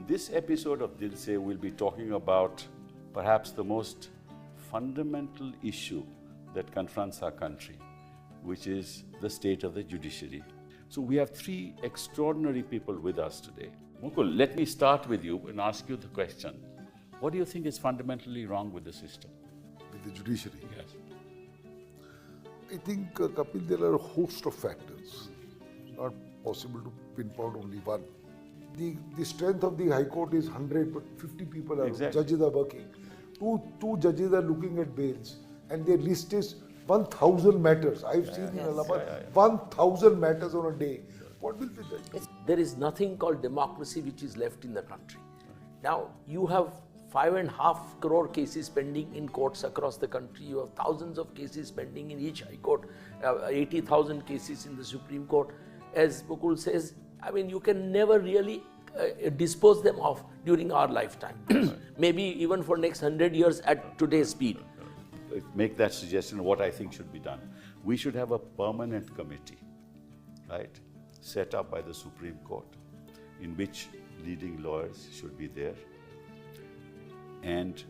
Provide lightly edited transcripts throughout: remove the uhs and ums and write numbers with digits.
In this episode of Dil Se, we'll be talking about perhaps the most fundamental issue that confronts our country, which is the state of the judiciary. So we have three extraordinary people with us today. Mukul, let me start with you and ask you the question. What do you think is fundamentally wrong with the system? With the judiciary? Yes. I think, Kapil, there are a host of factors. Not possible to pinpoint only one. The strength of the High Court is 100, but 50 people are, Exactly. judges are working. Two judges are looking at bails, and their list is 1,000 matters. I've seen in Allahabad, 1,000 matters on a day. What will be that? There is nothing called democracy which is left in the country. Now, you have 5.5 crore cases pending in courts across the country. You have thousands of cases pending in each High Court, 80,000 cases in the Supreme Court. As Mukul says, I mean, you can never really dispose them of during our lifetime. Maybe even for next 100 years at today's speed. Make that suggestion of what I think should be done. We should have a permanent committee, right, set up by the Supreme Court, in which leading lawyers should be there and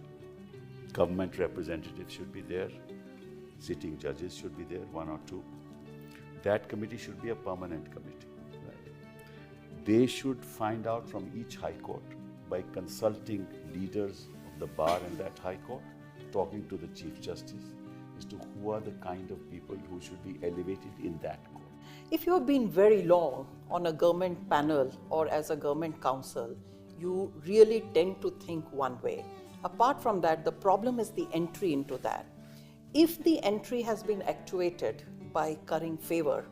government representatives should be there, sitting judges should be there, one or two. That committee should be a permanent committee. Right? They should find out from each High Court by consulting leaders of the bar in that High Court, talking to the Chief Justice as to who are the kind of people who should be elevated in that court. If you have been very long on a government panel or as a government counsel, you really tend to think one way. Apart from that, the problem is the entry into that. If the entry has been actuated by currying favor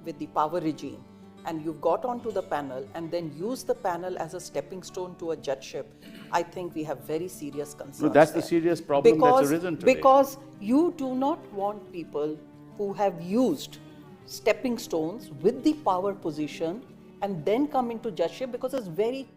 with the power regime, and you've got onto the panel and then use the panel as a stepping stone to a judgeship, I think we have very serious concerns. No, that's there. the serious problem that's arisen today. Because you do not want people who have used stepping stones with the power position and then come into judgeship, because it's very